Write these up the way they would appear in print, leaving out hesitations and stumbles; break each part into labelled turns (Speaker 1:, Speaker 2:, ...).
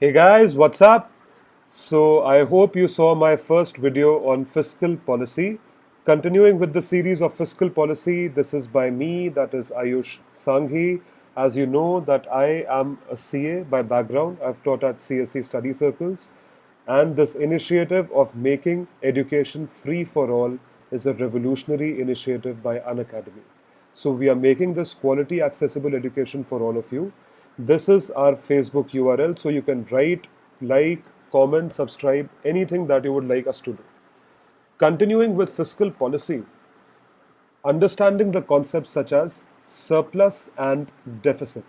Speaker 1: Hey guys, what's up? So, I hope you saw my first video on fiscal policy. Continuing with the series of fiscal policy, this is by me, that is Ayush Sanghi. As you know, that I am a CA by background. I've taught at CSC study circles. And this initiative of making education free for all is a revolutionary initiative by an academy. So we are making this quality accessible education for all of you. This is our Facebook URL, so you can write, like, comment, subscribe, anything that you would like us to do. Continuing with fiscal policy, understanding the concepts such as surplus and deficit.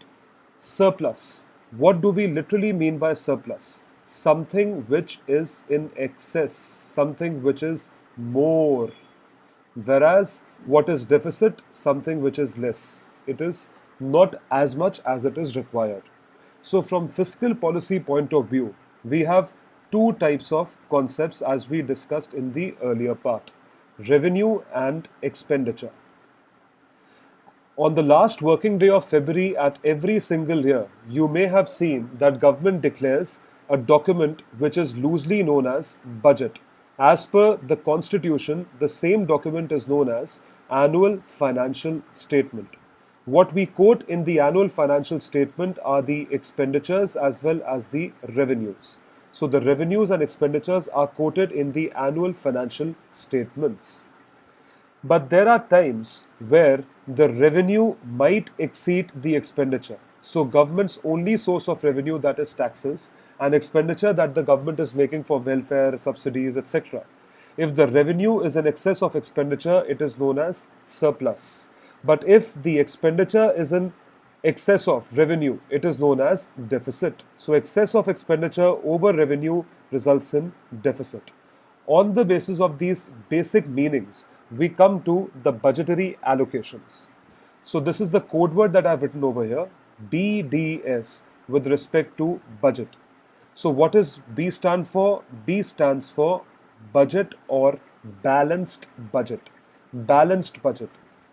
Speaker 1: Surplus. What do we literally mean by surplus? Something which is in excess, something which is more. Whereas what is deficit? Something which is less. It is not as much as it is required. So from fiscal policy point of view, we have two types of concepts as we discussed in the earlier part: revenue and expenditure. On the last working day of February at every single year, you may have seen that government declares a document which is loosely known as budget. As per the constitution, the same document is known as annual financial statement. What we quote in the annual financial statement are the expenditures as well as the revenues. So the revenues and expenditures are quoted in the annual financial statements. But there are times where the revenue might exceed the expenditure. So government's only source of revenue, that is taxes, and expenditure that the government is making for welfare, subsidies, etc. If the revenue is in excess of expenditure, it is known as surplus. But if the expenditure is in excess of revenue, it is known as deficit. So excess of expenditure over revenue results in deficit. On the basis of these basic meanings, we come to the budgetary allocations. So this is the code word that I've written over here, BDS, with respect to budget. So what does B stand for? B stands for budget or balanced budget. Balanced budget.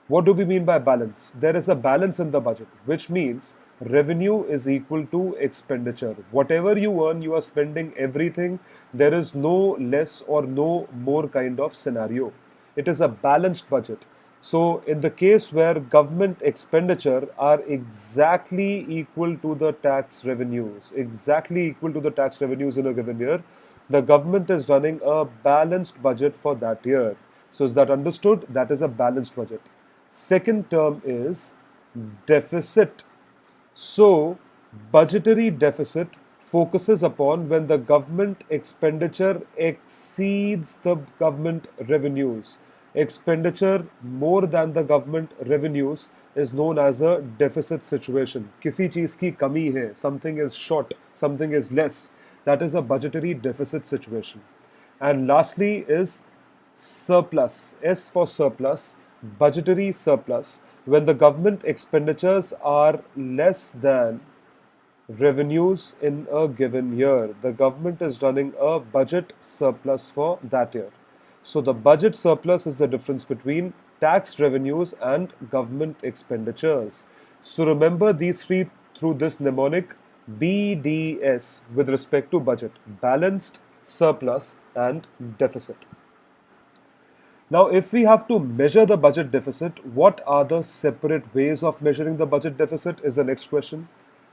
Speaker 1: What do we mean by balance? There is a balance in the budget, which means revenue is equal to expenditure. Whatever you earn, you are spending everything. There is no less or no more kind of scenario. It is a balanced budget. So, in the case where government expenditure are exactly equal to the tax revenues, exactly equal to the tax revenues in a given year, the government is running a balanced budget for that year. So, is that understood? That is a balanced budget. Second term is deficit. So, budgetary deficit focuses upon when the government expenditure exceeds the government revenues. Expenditure more than the government revenues is known as a deficit situation. किसी चीज़ की कमी है, something is short, something is less. That is a budgetary deficit situation. And lastly is surplus. S for surplus, budgetary surplus, when the government expenditures are less than revenues in a given year. The government is running a budget surplus for that year. So the budget surplus is the difference between tax revenues and government expenditures. So remember these three through this mnemonic BDS with respect to budget: balanced, surplus, and deficit. Now, if we have to measure the budget deficit, what are the separate ways of measuring the budget deficit is the next question.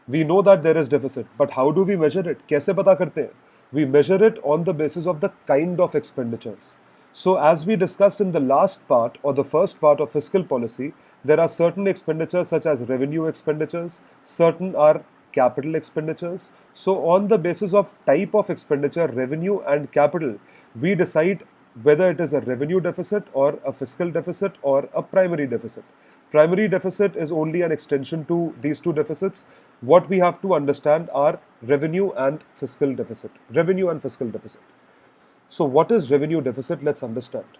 Speaker 1: We know that there is deficit, but how do we measure it? कैसे पता करते हैं? We measure it on the basis of the kind of expenditures. So, as we discussed in the last part or the first part of fiscal policy, there are certain expenditures such as revenue expenditures, certain are capital expenditures. So, on the basis of type of expenditure, revenue and capital, we decide whether it is a revenue deficit or a fiscal deficit or a primary deficit. Primary deficit is only an extension to these two deficits. What we have to understand are revenue and fiscal deficit. Revenue and fiscal deficit. So, what is revenue deficit? Let's understand.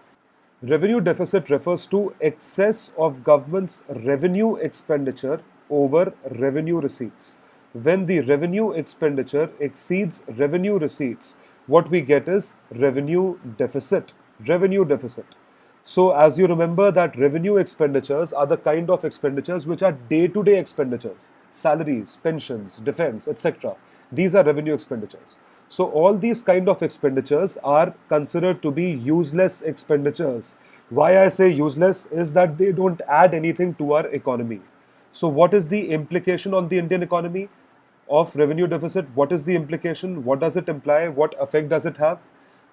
Speaker 1: Revenue deficit refers to excess of government's revenue expenditure over revenue receipts. When the revenue expenditure exceeds revenue receipts, what we get is revenue deficit. Revenue deficit. So, as you remember that revenue expenditures are the kind of expenditures which are day-to-day expenditures, salaries, pensions, defense, etc. These are revenue expenditures. So all these kind of expenditures are considered to be useless expenditures. Why I say useless is that they don't add anything to our economy. So what is the implication on the Indian economy of revenue deficit? What is the implication? What does it imply? What effect does it have?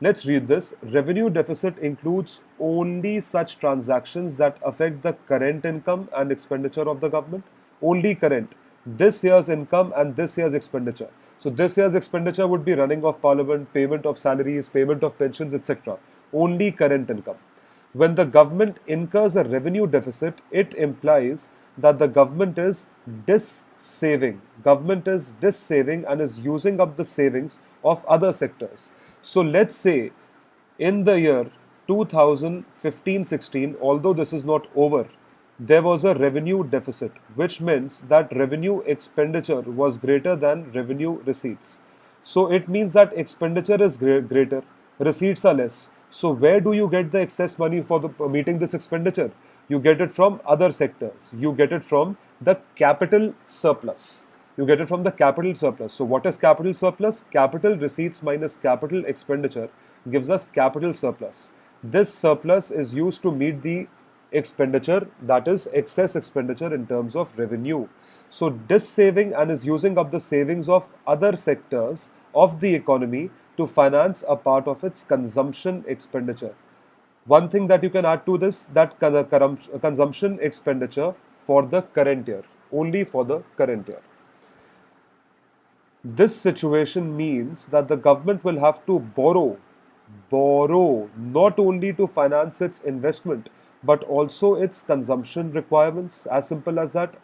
Speaker 1: Let's read this. Revenue deficit includes only such transactions that affect the current income and expenditure of the government. Only current. This year's income and this year's expenditure. So this year's expenditure would be running of parliament, payment of salaries, payment of pensions, etc. Only current income. When the government incurs a revenue deficit, it implies that the government is dis-saving. Government is dis-saving and is using up the savings of other sectors. So let's say in the year 2015-16, although this is not over, there was a revenue deficit, which means that revenue expenditure was greater than revenue receipts. So it means that expenditure is greater, receipts are less. So where do you get the excess money for meeting this expenditure? You get it from other sectors. You get it from the capital surplus. You get it from the capital surplus. So what is capital surplus? Capital receipts minus capital expenditure gives us capital surplus. This surplus is used to meet the expenditure, that is excess expenditure in terms of revenue. So dis-saving and is using up the savings of other sectors of the economy to finance a part of its consumption expenditure. One thing that you can add to this, that consumption expenditure for the current year, only for the current year. This situation means that the government will have to borrow not only to finance its investment but also its consumption requirements, as simple as that.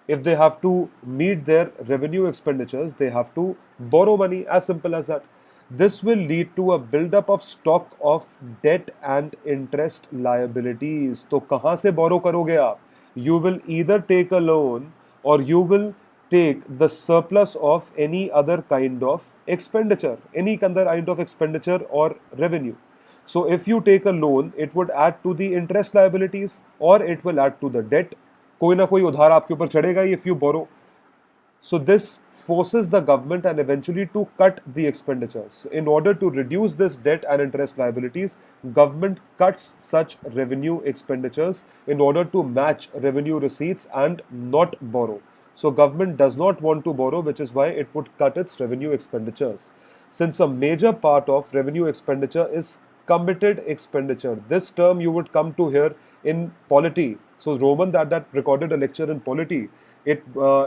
Speaker 1: If they have to meet their revenue expenditures, they have to borrow money, as simple as that. This will lead to a buildup of stock of debt and interest liabilities. तो कहाँ से borrow करोगे आप? You will either take a loan or you will take the surplus of any other kind of expenditure, any other kind of expenditure or revenue. So if you take a loan, it would add to the interest liabilities or it will add to the debt. कोई ना कोई उधार आपके ऊपर चढ़ेगा ही if you borrow. So this forces the government and eventually to cut the expenditures. In order to reduce this debt and interest liabilities, government cuts such revenue expenditures in order to match revenue receipts and not borrow. So government does not want to borrow, which is why it would cut its revenue expenditures. Since a major part of revenue expenditure is committed expenditure, this term you would come to hear in polity. So Roman that recorded a lecture in polity. It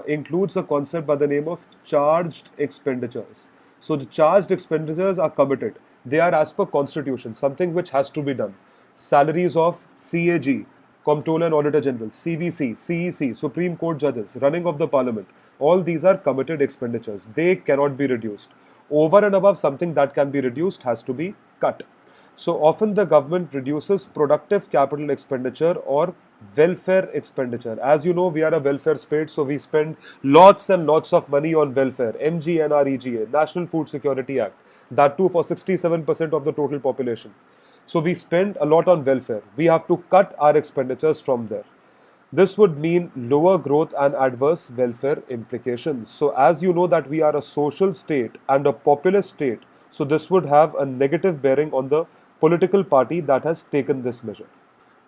Speaker 1: includes a concept by the name of charged expenditures. So the charged expenditures are committed. They are as per constitution, something which has to be done. Salaries of CAG, Comptroller and Auditor General, CVC, CEC, Supreme Court judges, running of the parliament. All these are committed expenditures. They cannot be reduced. Over and above something that can be reduced has to be cut. So often the government reduces productive capital expenditure or welfare expenditure. As you know, we are a welfare state, so we spend lots and lots of money on welfare. MGNREGA, National Food Security Act, that too for 67% of the total population. So we spend a lot on welfare. We have to cut our expenditures from there. This would mean lower growth and adverse welfare implications. So as you know that we are a social state and a populist state, so this would have a negative bearing on the political party that has taken this measure.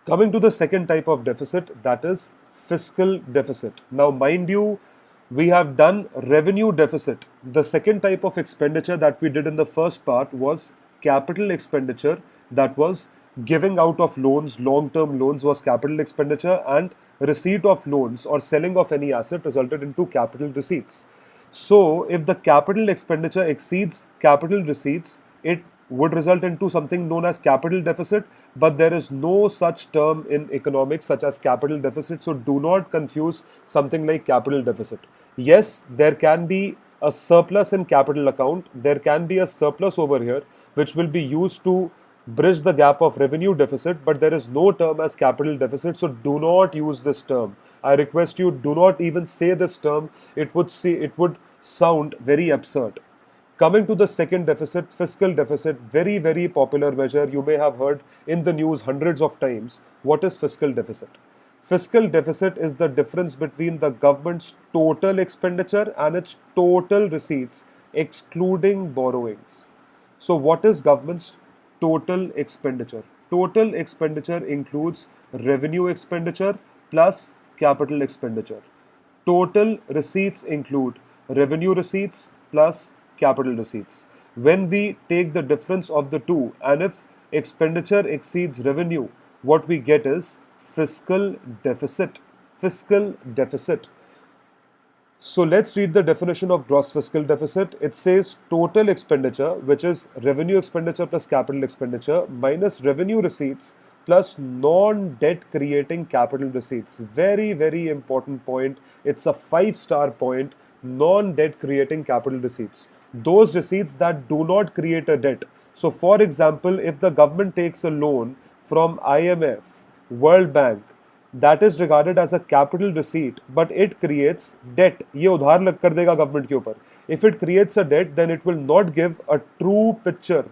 Speaker 1: Coming to the second type of deficit, that is fiscal deficit. Now, mind you, we have done revenue deficit. The second type of expenditure that we did in the first part was capital expenditure, that was giving out of loans, long-term loans was capital expenditure, and receipt of loans or selling of any asset resulted into capital receipts. So, if the capital expenditure exceeds capital receipts, it would result into something known as capital deficit, but there is no such term in economics such as capital deficit, so do not confuse something like capital deficit. Yes, there can be a surplus in capital account, there can be a surplus over here which will be used to bridge the gap of revenue deficit, but there is no term as capital deficit, so do not use this term. I request you, do not even say this term. It would sound very absurd. Coming to the second deficit, fiscal deficit, very, very popular measure. You may have heard in the news hundreds of times. What is fiscal deficit? Fiscal deficit is the difference between the government's total expenditure and its total receipts excluding borrowings. So what is government's total expenditure? Total expenditure includes revenue expenditure plus capital expenditure. Total receipts include revenue receipts plus capital receipts. When we take the difference of the two, and if expenditure exceeds revenue, what we get is fiscal deficit. Fiscal deficit. So let's read the definition of gross fiscal deficit. It says total expenditure, which is revenue expenditure plus capital expenditure, minus revenue receipts plus non-debt creating capital receipts. Very, very important point. It's a 5-star point. Non-debt creating capital receipts. Those receipts that do not create a debt. So for example, if the government takes a loan from IMF, World Bank, that is regarded as a capital receipt, but it creates debt. ये उधार लग कर देगा government के ऊपर. If it creates a debt, then it will not give a true picture.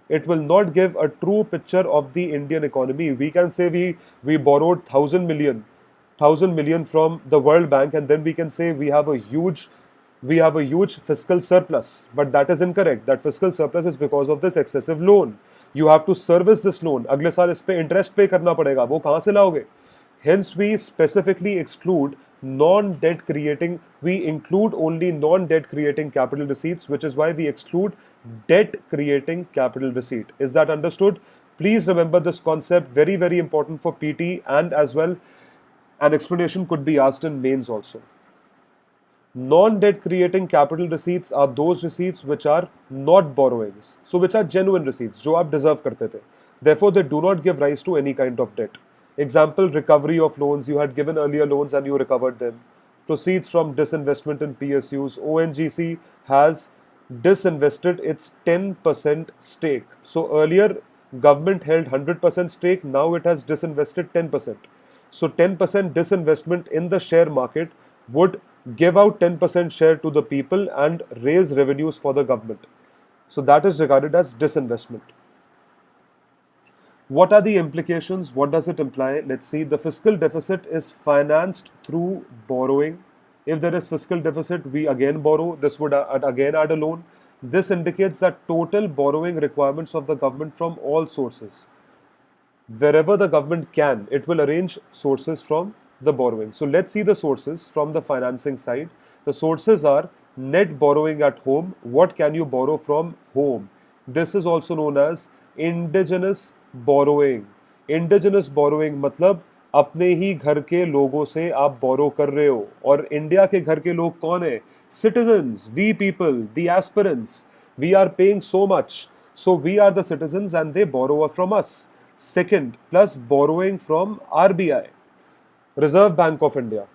Speaker 1: It will not give a true picture of the Indian economy. We can say we borrowed 1,000 million from the World Bank, and then we can say we have a huge fiscal surplus. But that is incorrect. That fiscal surplus is because of this excessive loan. You have to service this loan. अगले साल इस पे interest pay करना पड़ेगा. वो कहाँ से लाओगे? Hence, we specifically exclude non-debt creating, we include only non-debt creating capital receipts, which is why we exclude debt creating capital receipt. Is that understood? Please remember this concept, very, very important for PT, and as well, an explanation could be asked in mains also. Non-debt creating capital receipts are those receipts which are not borrowings, so which are genuine receipts, जो आप deserve करते थे. Therefore, they do not give rise to any kind of debt. Example, recovery of loans. You had given earlier loans and you recovered them. Proceeds from disinvestment in PSUs. ONGC has disinvested its 10% stake. So earlier, government held 100% stake. Now it has disinvested 10%. So 10% disinvestment in the share market would give out 10% share to the people and raise revenues for the government. So that is regarded as disinvestment. What are the implications? What does it imply? Let's see. The fiscal deficit is financed through borrowing. If there is fiscal deficit, we again borrow. This would again add a loan. This indicates that total borrowing requirements of the government from all sources. Wherever the government can, it will arrange sources from the borrowing. So let's see the sources from the financing side. The sources are net borrowing at home. What can you borrow from home? This is also known as indigenous borrowing. Indigenous borrowing मतलब अपने ही घर के लोगों से आप borrow कर रहे हो. और इंडिया के घर के लोग कौन है? Citizens, we people, the aspirants. We are paying so much. So we are the citizens and they borrow from us. Second, plus borrowing from RBI, Reserve Bank of India.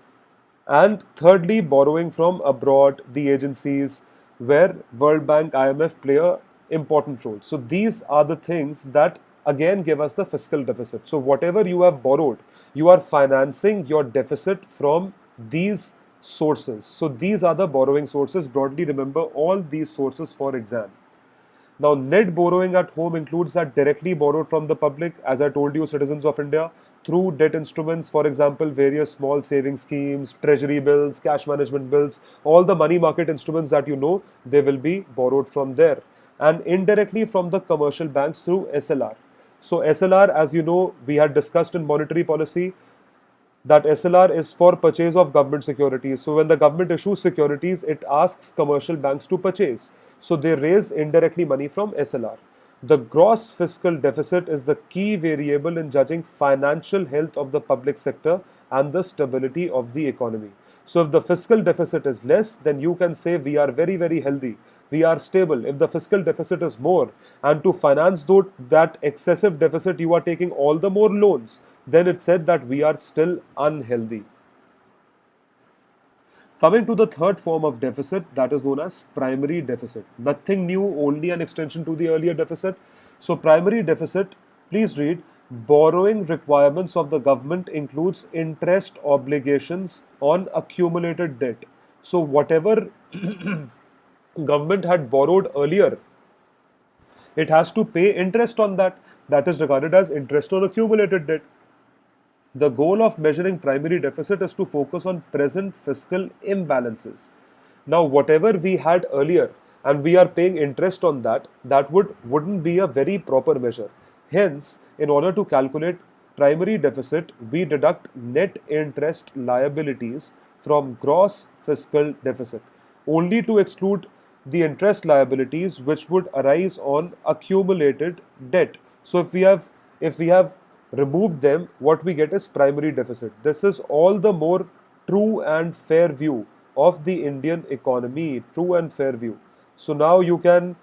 Speaker 1: And thirdly, borrowing from abroad, the agencies where World Bank, IMF play a important role. So these are the things that again give us the fiscal deficit. So whatever you have borrowed, you are financing your deficit from these sources. So these are the borrowing sources. Broadly remember all these sources for exam. Now net borrowing at home includes that directly borrowed from the public, as I told you, citizens of India, through debt instruments, for example, various small saving schemes, treasury bills, cash management bills, all the money market instruments that you know, they will be borrowed from there. And indirectly from the commercial banks through SLR. So SLR, as you know, we had discussed in monetary policy that SLR is for purchase of government securities. So when the government issues securities, it asks commercial banks to purchase. So they raise indirectly money from SLR. The gross fiscal deficit is the key variable in judging financial health of the public sector and the stability of the economy. So if the fiscal deficit is less, then you can say we are very, very healthy. We are stable. If the fiscal deficit is more, and to finance that excessive deficit, you are taking all the more loans, then it's said that we are still unhealthy. Coming to the third form of deficit, that is known as primary deficit. Nothing new, only an extension to the earlier deficit. So primary deficit, please read, borrowing requirements of the government includes interest obligations on accumulated debt. So whatever government had borrowed earlier, it has to pay interest on that. That is regarded as interest on accumulated debt. The goal of measuring primary deficit is to focus on present fiscal imbalances. Now, whatever we had earlier, and we are paying interest on that, that wouldn't be a very proper measure. Hence, in order to calculate primary deficit, we deduct net interest liabilities from gross fiscal deficit, only to exclude the interest liabilities which would arise on accumulated debt. So if we have removed them, what we get is primary deficit. This is all the more true and fair view of the Indian economy, true and fair view. So now you can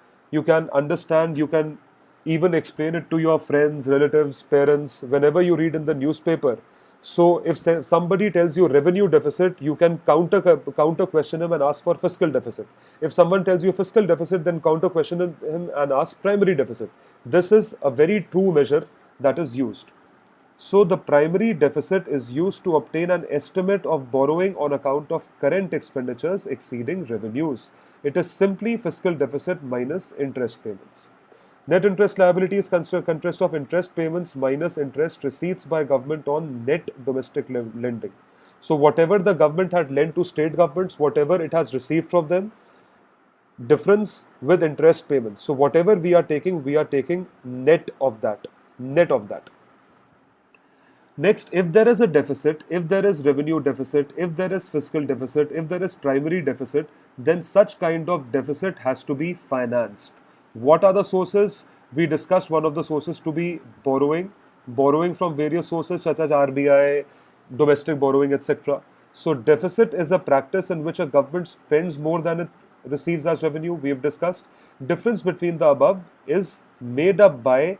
Speaker 1: understand, you can even explain it to your friends, relatives, parents, whenever you read in the newspaper. So if somebody tells you revenue deficit, you can counter question him and ask for fiscal deficit. If someone tells you fiscal deficit, then counter question him and ask primary deficit. This is a very true measure that is used. So the primary deficit is used to obtain an estimate of borrowing on account of current expenditures exceeding revenues. It is simply fiscal deficit minus interest payments. Net interest liabilities consist of interest payments minus interest receipts by government on net domestic lending. So whatever the government had lent to state governments, whatever it has received from them, difference with interest payments. So whatever we are taking net of that. Net of that. Next, if there is a deficit, if there is revenue deficit, if there is fiscal deficit, if there is primary deficit, then such kind of deficit has to be financed. What are the sources? We discussed one of the sources to be borrowing from various sources such as RBI, domestic borrowing, etc. So deficit is a practice in which a government spends more than it receives as revenue. We have discussed. Difference between the above is made up by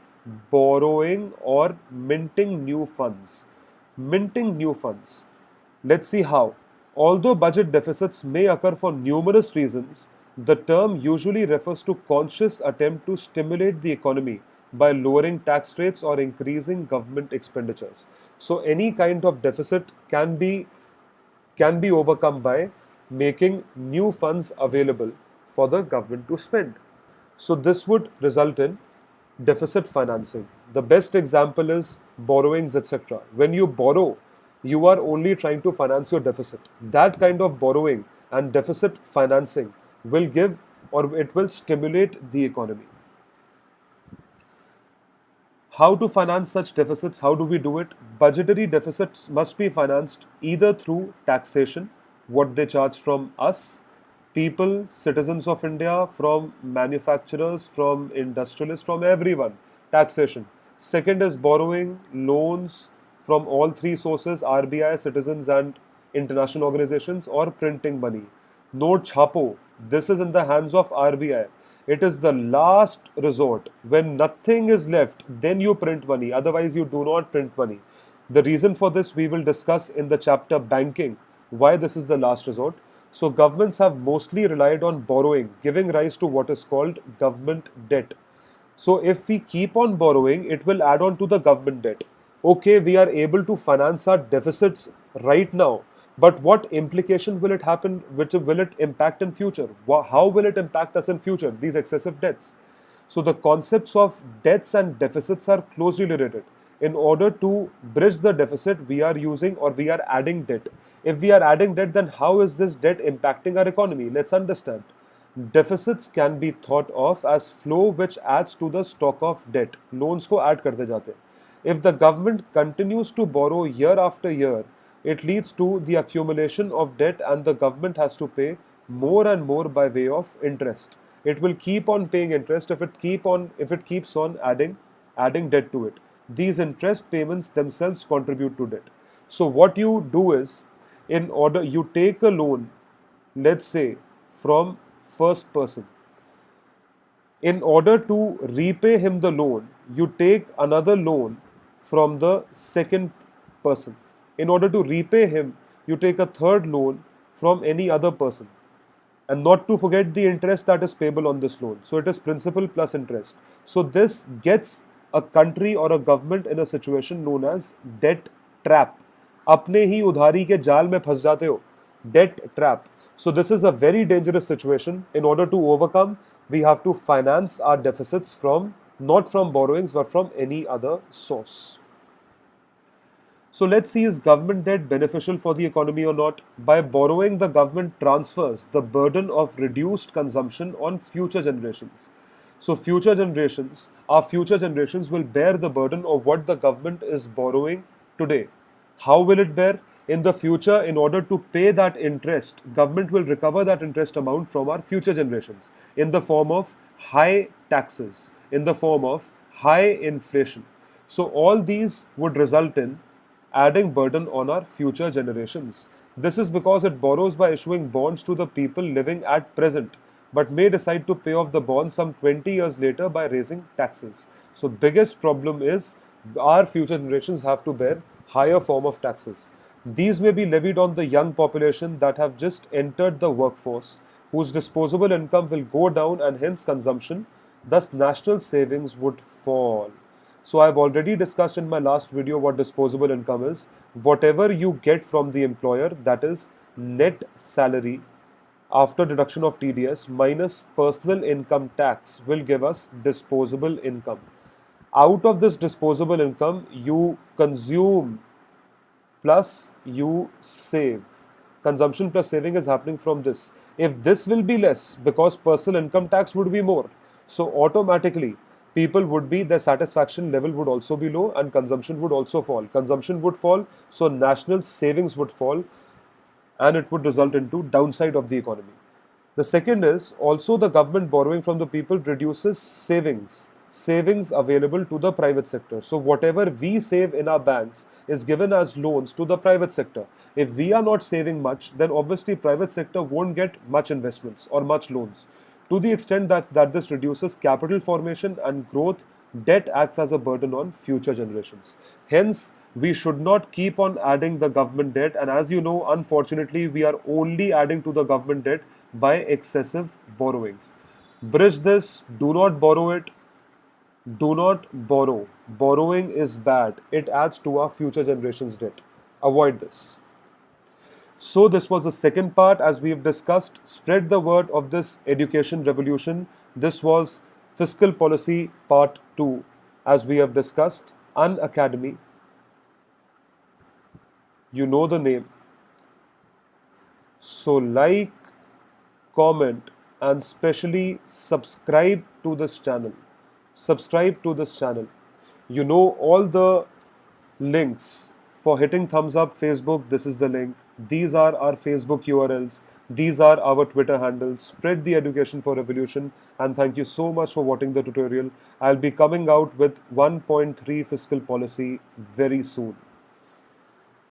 Speaker 1: borrowing or minting new funds. Minting new funds. Let's see how. Although budget deficits may occur for numerous reasons, the term usually refers to conscious attempt to stimulate the economy by lowering tax rates or increasing government expenditures. So any kind of deficit can be overcome by making new funds available for the government to spend. So this would result in deficit financing. The best example is borrowings, etc. When you borrow, you are only trying to finance your deficit. That kind of borrowing and deficit financing will give, or it will stimulate the economy. How to finance such deficits? How do we do it? Budgetary deficits must be financed either through taxation, what they charge from us, people, citizens of India, from manufacturers, from industrialists, from everyone. Taxation. Second is borrowing, loans from all three sources, RBI, citizens, and international organizations, or printing money. Note chapo. This is in the hands of RBI. It is the last resort. When nothing is left, then you print money. Otherwise, you do not print money. The reason for this we will discuss in the chapter banking, why this is the last resort. So governments have mostly relied on borrowing, giving rise to what is called government debt. So if we keep on borrowing, it will add on to the government debt. Okay, we are able to finance our deficits right now, but what implication will it happen? Which will it impact in future? How will it impact us in future? These excessive debts. So the concepts of debts and deficits are closely related. In order to bridge the deficit, we are using, or we are adding debt. If we are adding debt, then how is this debt impacting our economy? Let's understand. Deficits can be thought of as flow which adds to the stock of debt. Loans को add करते जाते हैं. If the government continues to borrow year after year, it leads to the accumulation of debt, and the government has to pay more and more by way of interest. It will keep on paying interest if it keeps on adding debt to it. These interest payments themselves contribute to debt. So what you do is, in order you take a loan, let's say from first person. In order to repay him the loan, you take another loan from the second person. In order to repay him, you take a third loan from any other person. And not to forget the interest that is payable on this loan. So it is principal plus interest. So this gets a country or a government in a situation known as debt trap. अपने ही उधारी के जाल में फंस जाते हो. Debt trap. So this is a very dangerous situation. In order to overcome, we have to finance our deficits not from borrowings, but from any other source. So let's see, is government debt beneficial for the economy or not? By borrowing, the government transfers the burden of reduced consumption on future generations. So our future generations will bear the burden of what the government is borrowing today. How will it bear? In the future, in order to pay that interest, government will recover that interest amount from our future generations in the form of high taxes, in the form of high inflation. So all these would result in adding burden on our future generations. This is because it borrows by issuing bonds to the people living at present, but may decide to pay off the bond some 20 years later by raising taxes. So biggest problem is our future generations have to bear higher form of taxes. These may be levied on the young population that have just entered the workforce, whose disposable income will go down and hence consumption, thus national savings would fall. So I've already discussed in my last video what disposable income is. Whatever you get from the employer, that is net salary after deduction of TDS minus personal income tax, will give us disposable income. Out of this disposable income, you consume plus you save. Consumption plus saving is happening from this. If this will be less because personal income tax would be more, so automatically their satisfaction level would also be low and consumption would also fall. Consumption would fall, so national savings would fall, and it would result into downside of the economy. The second is also the government borrowing from the people reduces savings available to the private sector. So whatever we save in our banks is given as loans to the private sector. If we are not saving much, then obviously private sector won't get much investments or much loans. To the extent that this reduces capital formation and growth, debt acts as a burden on future generations. Hence, we should not keep on adding the government debt, and as you know, unfortunately, we are only adding to the government debt by excessive borrowings. Bridge this, do not borrow it. Do not borrow. Borrowing is bad. It adds to our future generations' debt. Avoid this. So this was the second part. As we have discussed, spread the word of this education revolution. This was Fiscal Policy Part 2. As we have discussed, An Academy. You know the name. So like, comment, and especially subscribe to this channel. Subscribe to this channel. You know all the links for hitting thumbs up. Facebook, this is the link. These are our Facebook URLs. These are our Twitter handles. Spread the education for revolution, and thank you so much for watching the tutorial. I'll be coming out with 1.3 fiscal policy very soon.